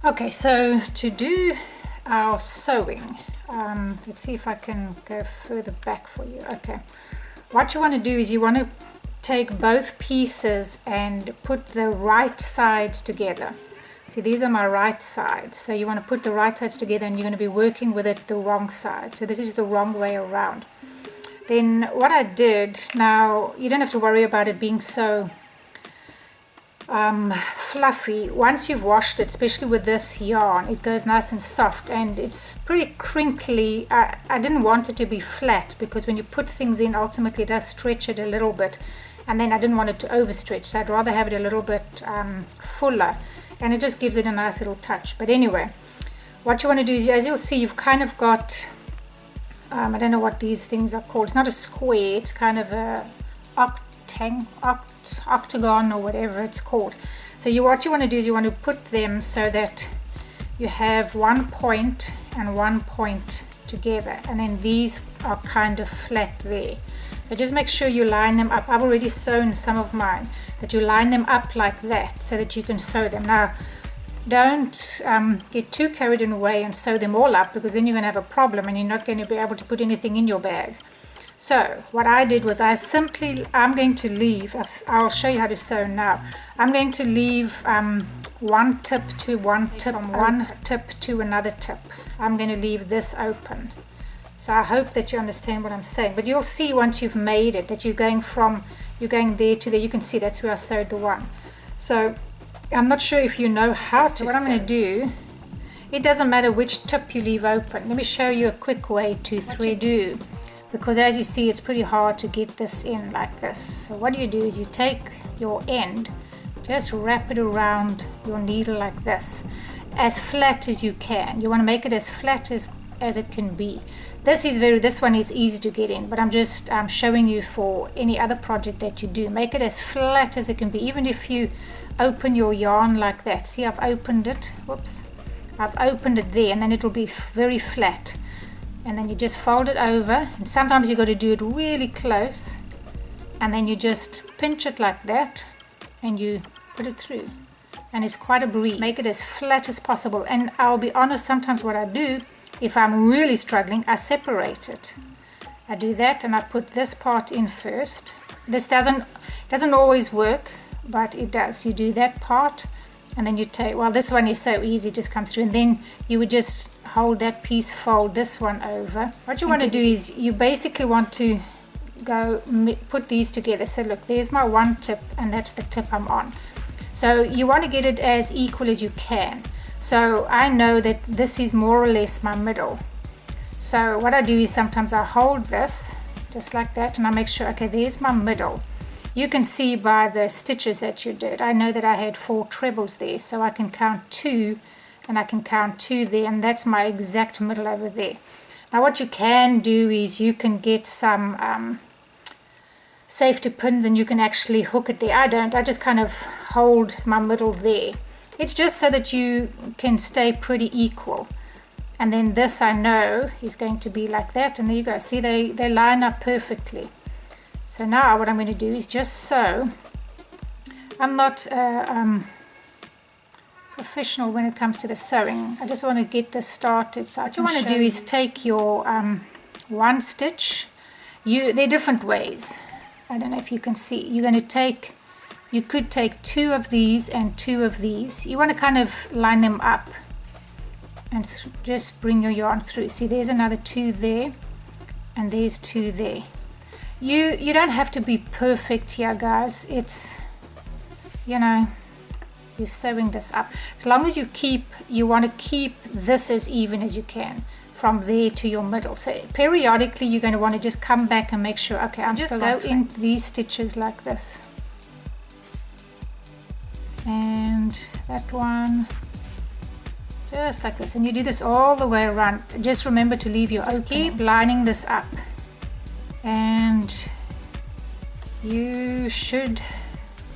Okay, so to do our sewing, let's see if I can go further back for you. Okay, what you want to do is you want to take both pieces and put the right sides together. See, these are my right sides, so you want to put the right sides together, and you're going to be working with it the wrong side. So this is the wrong way around. Then what I did, now you don't have to worry about it being so fluffy. Once you've washed it, especially with this yarn, it goes nice and soft, and it's pretty crinkly. I didn't want it to be flat, because when you put things in, ultimately it does stretch it a little bit, and then I didn't want it to overstretch, so I'd rather have it a little bit fuller, and it just gives it a nice little touch. But anyway, what you want to do is, as you'll see, you've kind of got I don't know what these things are called. It's not a square, it's kind of a octagon or whatever it's called. So what you want to do is you want to put them so that you have one point and one point together, and then these are kind of flat there. So just make sure you line them up. I've already sewn some of mine, that you line them up like that so that you can sew them. Now don't get too carried away and sew them all up, because then you're going to have a problem and you're not going to be able to put anything in your bag. So what I did was I'm going to leave, I'll show you how to sew now. I'm going to leave one tip to one tip, from one tip to another tip. I'm going to leave this open. So I hope that you understand what I'm saying. But you'll see once you've made it that you're going there to there. You can see that's where I sewed the one. So I'm not sure if you know how to. So what I'm going to do, it doesn't matter which tip you leave open. Let me show you a quick way to thread, because as you see, it's pretty hard to get this in like this. So what you do is you take your end, just wrap it around your needle like this, as flat as you can. You want to make it as flat as it can be. This one is easy to get in, but I'm just showing you for any other project that you do. Make it as flat as it can be, even if you open your yarn like that. See, I've opened it. Whoops. I've opened it there, and then it will be very flat. And then you just fold it over, and sometimes you got to do it really close, and then you just pinch it like that, and you put it through, and it's quite a breeze. Make it as flat as possible. And I'll be honest, sometimes what I do, if I'm really struggling, I separate it. I do that, and I put this part in first. This doesn't always work, but it does. You do that part, and then you take, well, this one is so easy, it just comes through, and then you would just hold that piece, fold this one over. What you want to do is you basically want to put these together. So look, there's my one tip, and that's the tip I'm on. So you want to get it as equal as you can. So I know that this is more or less my middle. So what I do is sometimes I hold this just like that, and I make sure, okay, there's my middle. You can see by the stitches that you did, I know that I had 4 trebles there, so I can count 2, and I can count 2 there, and that's my exact middle over there. Now what you can do is you can get some safety pins, and you can actually hook it there. I don't, I just kind of hold my middle there. It's just so that you can stay pretty equal. And then this, I know, is going to be like that, and there you go. See, they line up perfectly. So now what I'm going to do is just sew. I'm not professional when it comes to the sewing. I just want to get this started. So what you want to do is take your one stitch. There are different ways. I don't know if you can see. You could take 2 of these and 2 of these. You want to kind of line them up and just bring your yarn through. See, there's another 2 there, and there's 2 there. You don't have to be perfect here, guys. It's, you're sewing this up. As long as you want to keep this as even as you can from there to your middle. So periodically you're going to want to just come back and make sure, okay, I'm just go in these stitches like this. And that one, just like this. And you do this all the way around. Just remember to leave your opening. Keep lining this up, and you should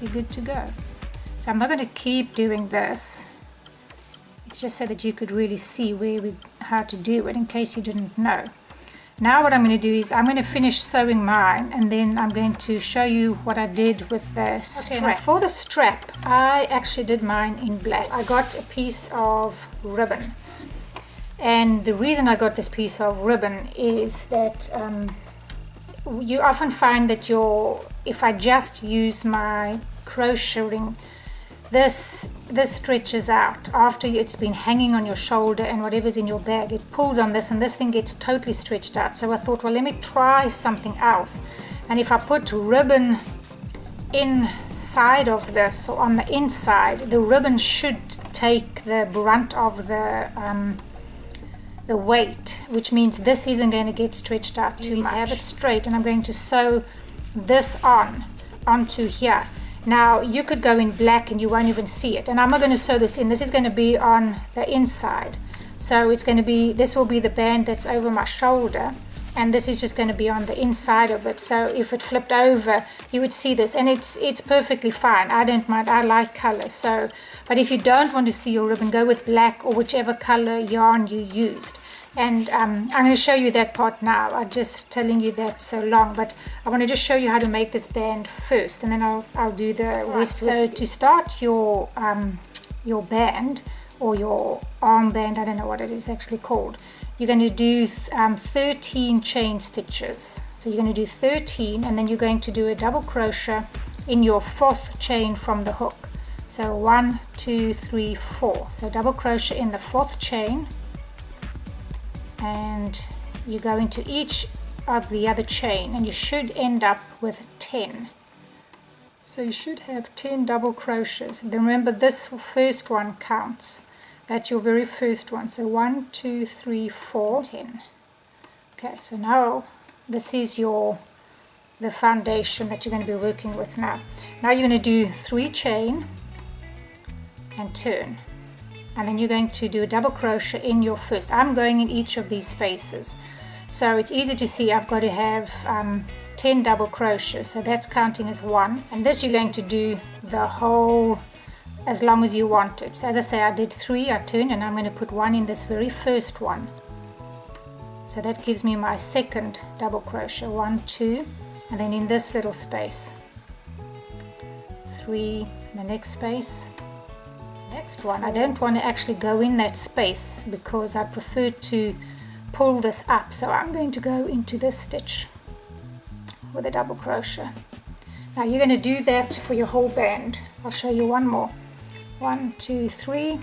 be good to go. So I'm not going to keep doing this. It's just so that you could really see how to do it, in case you didn't know. Now what I'm going to do is I'm going to finish sewing mine, and then I'm going to show you what I did with the strap. Now for the strap, I actually did mine in black. I got a piece of ribbon, and the reason I got this piece of ribbon is that you often find that if I just use my crochet ring, this stretches out after it's been hanging on your shoulder, and whatever's in your bag, it pulls on this, and this thing gets totally stretched out. So I thought, well, let me try something else. And if I put ribbon inside of this, or on the inside, the ribbon should take the brunt of the weight, which means this isn't going to get stretched out too much. Have it straight, and I'm going to sew this onto here. Now you could go in black and you won't even see it, and I'm not going to sew this in. This is going to be on the inside, so it's going to be, this will be the band that's over my shoulder, and this is just going to be on the inside of it. So if it flipped over, you would see this, and it's perfectly fine. I don't mind, I like color. So, but if you don't want to see your ribbon, go with black or whichever color yarn you used. And I'm going to show you that part now. I'm just telling you that so long, but I want to just show you how to make this band first, and then I'll do the rest. So to start your band, or your armband, I don't know what it is actually called, you're going to do 13 chain stitches. So you're going to do 13, and then you're going to do a double crochet in your 4th chain from the hook. So 1, 2, 3, 4. So double crochet in the 4th chain, and you go into each of the other chain, and you should end up with 10. So you should have 10 double crochets. Then remember, this first one counts. That's your very first one. So 1, 2, 3, 4, 10. Okay, so now this is the foundation that you're going to be working with now. Now you're going to do 3 chain and turn, and then you're going to do a double crochet in your first. I'm going in each of these spaces, so it's easy to see. I've got to have 10 double crochets, so that's counting as 1, and this you're going to do the whole as long as you want it. So as I say, I did 3, I turned, and I'm going to put 1 in this very first one. So that gives me my 2nd double crochet, 1, 2, and then in this little space 3, the next space, next one. I don't want to actually go in that space because I prefer to pull this up, so I'm going to go into this stitch with a double crochet. Now you're going to do that for your whole band. I'll show you one more. 1, 2, 3, and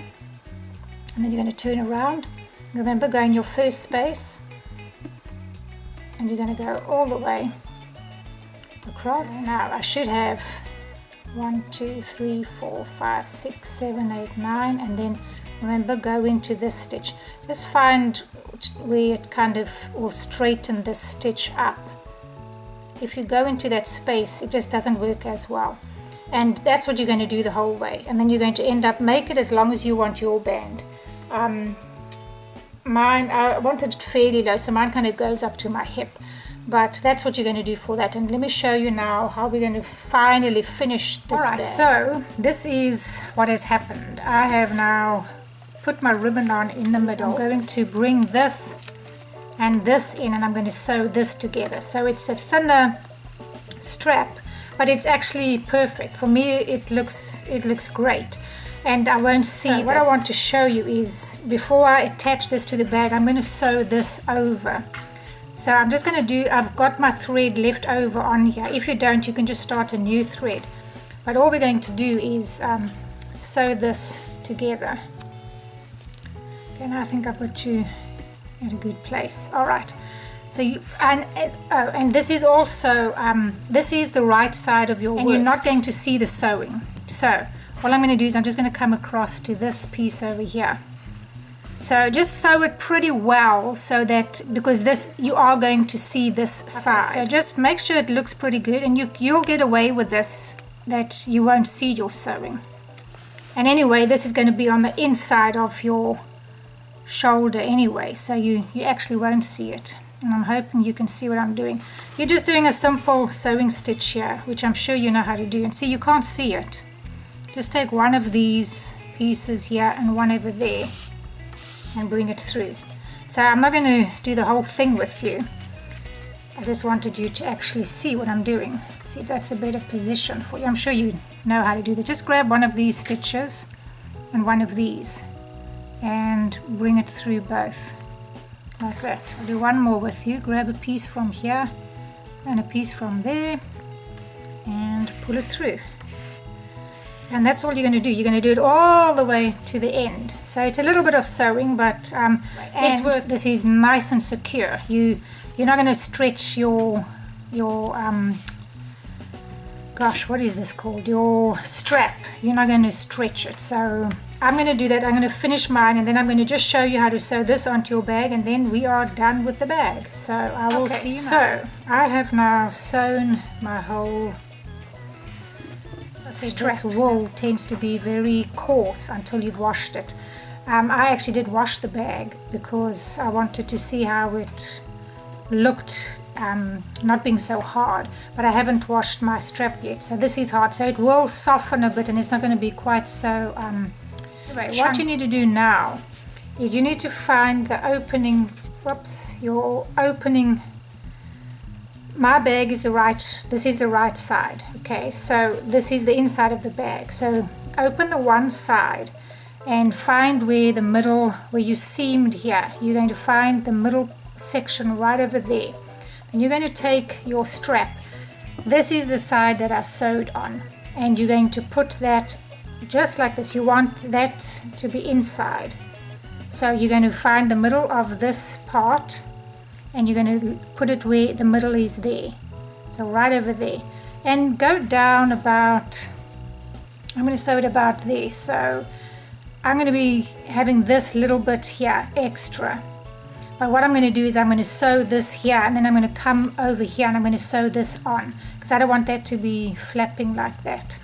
then you're going to turn around. Remember, go in your first space, and you're going to go all the way across. Now I should have 1, 2, 3, 4, 5, 6, 7, 8, 9, and then remember, go into this stitch. Just find where it kind of will straighten this stitch up. If you go into that space, it just doesn't work as well. And that's what you're going to do the whole way, and then you're going to end up, make it as long as you want your band. Mine, I wanted it fairly low, so mine kind of goes up to my hip, but that's what you're going to do for that. And let me show you now how we're going to finally finish this band. Alright, so this is what has happened. I have now put my ribbon on in the middle. I'm going to bring this and this in, and I'm going to sew this together. So it's a thinner strap, but it's actually perfect. For me, it looks great, and I won't see. So what I want to show you is, before I attach this to the bag, I'm going to sew this over. So I'm just going to do, I've got my thread left over on here. If you don't, you can just start a new thread. But all we're going to do is sew this together. Okay, now I think I've got you in a good place. All right. So you, and this is also, this is the right side of your work. And you're not going to see the sewing. So what I'm going to do is I'm just going to come across to this piece over here. So just sew it pretty well, so that, because this, you are going to see this side. So just make sure it looks pretty good, and you'll get away with this, that you won't see your sewing. And anyway, this is going to be on the inside of your shoulder anyway, so you actually won't see it. And I'm hoping you can see what I'm doing. You're just doing a simple sewing stitch here, which I'm sure you know how to do. And see, you can't see it. Just take one of these pieces here and one over there, and bring it through. So I'm not going to do the whole thing with you, I just wanted you to actually see what I'm doing. See if that's a better position for you. I'm sure you know how to do this. Just grab one of these stitches and one of these and bring it through both like that. I'll do one more with you. Grab a piece from here and a piece from there and pull it through. And that's all you're going to do. You're going to do it all the way to the end. So it's a little bit of sewing, but it's worth. This is nice and secure. You're not going to stretch your gosh, what is this called? Your strap. You're not going to stretch it. So I'm going to do that. I'm going to finish mine, and then I'm going to just show you how to sew this onto your bag, and then we are done with the bag. So I will see you now. So I have now sewn my whole strap. This wool tends to be very coarse until you've washed it. I actually did wash the bag because I wanted to see how it looked, not being so hard, but I haven't washed my strap yet, so this is hard, so it will soften a bit and it's not going to be quite so anyway, what you need to do now is you need to find the opening. Your opening. My bag is this is the right side, okay, so this is the inside of the bag, so open the one side and find where the middle, where you seamed here, you're going to find the middle section right over there. And you're going to take your strap, this is the side that I sewed on, and you're going to put that just like this. You want that to be inside, so you're going to find the middle of this part and you're going to put it where the middle is there, so right over there, and go down about, I'm going to sew it about there, so I'm going to be having this little bit here extra. But what I'm going to do is I'm going to sew this here, and then I'm going to come over here and I'm going to sew this on, because I don't want that to be flapping like that.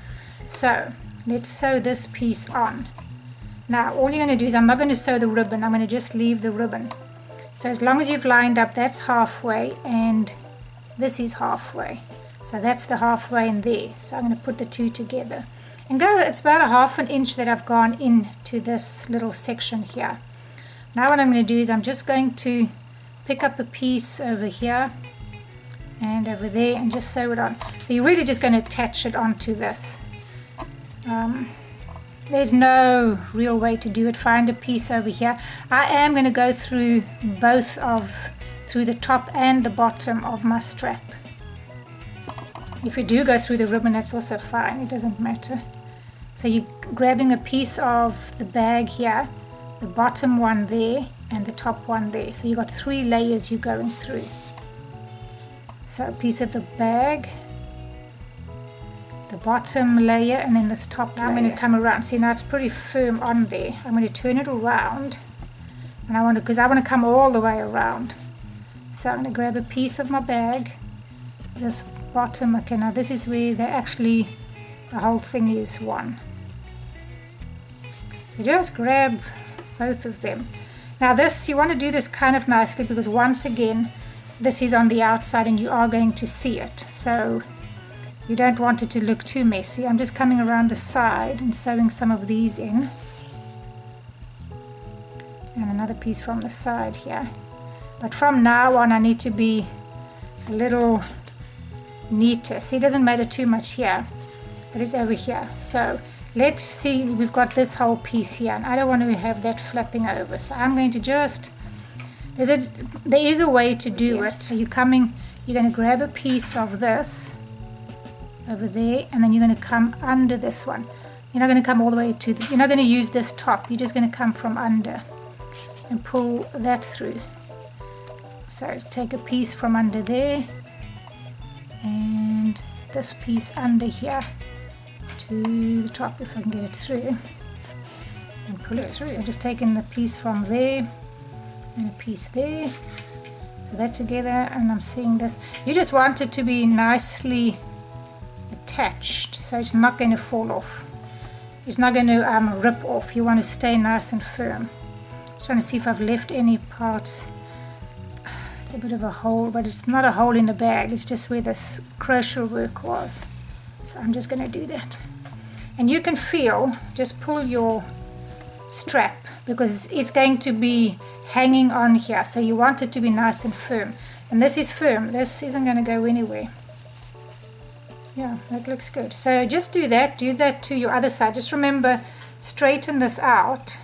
So let's sew this piece on. Now all you're going to do is, I'm not going to sew the ribbon, I'm going to just leave the ribbon. So as long as you've lined up, that's halfway and this is halfway. So that's the halfway in there. So I'm going to put the two together. And go, it's about a ½ an inch that I've gone into this little section here. Now what I'm going to do is I'm just going to pick up a piece over here and over there and just sew it on. So you're really just going to attach it onto this. There's no real way to do it. Find a piece over here. I am going to go through through the top and the bottom of my strap. If you do go through the ribbon, that's also fine. It doesn't matter. So you're grabbing a piece of the bag here, the bottom one there and the top one there. So you've got 3 layers you're going through. So a piece of the bag, the bottom layer, and then this top layer. I'm going to come around. See, now it's pretty firm on there. I'm going to turn it around, and because I want to come all the way around. So I'm going to grab a piece of my bag, this bottom. Okay, now this is where the whole thing is one. So just grab both of them. Now this, you want to do this kind of nicely, because once again this is on the outside and you are going to see it, so you don't want it to look too messy. I'm just coming around the side and sewing some of these in, and another piece from the side here. But from now on I need to be a little neater. See, it doesn't matter too much here, but it's over here. So let's see, we've got this whole piece here, and I don't want to have that flapping over, so I'm going to just, there is a way to do it. So you're going to grab a piece of this over there, and then you're going to come under this one. You're not going to come all the way to you're not going to use this top, you're just going to come from under and pull that through. So take a piece from under there and this piece under here to the top, if I can get it through, and pull it through. So just taking the piece from there and a piece there, so that together, and I'm seeing this. You just want it to be nicely attached, so it's not going to fall off. It's not going to rip off. You want to stay nice and firm. Just trying to see if I've left any parts. It's a bit of a hole, but it's not a hole in the bag, it's just where this crochet work was. So I'm just going to do that. And you can feel, just pull your strap, because it's going to be hanging on here, so you want it to be nice and firm. And this is firm, this isn't going to go anywhere. Yeah, that looks good. So just do that to your other side. Just remember, straighten this out.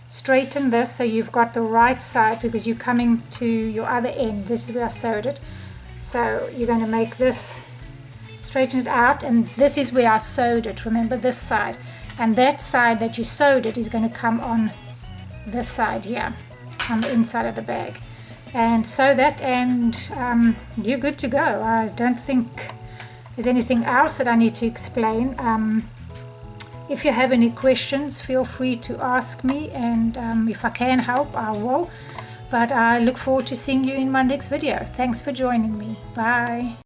Straighten this so you've got the right side, because you're coming to your other end. This is where I sewed it. So you're going to make this, straighten it out, and this is where I sewed it. Remember, this side. And that side that you sewed it is going to come on this side here, on the inside of the bag. And sew that, and you're good to go. I don't think there's anything else that I need to explain. If you have any questions, feel free to ask me, and if I can help, I will. But I look forward to seeing you in my next video. Thanks for joining me. Bye.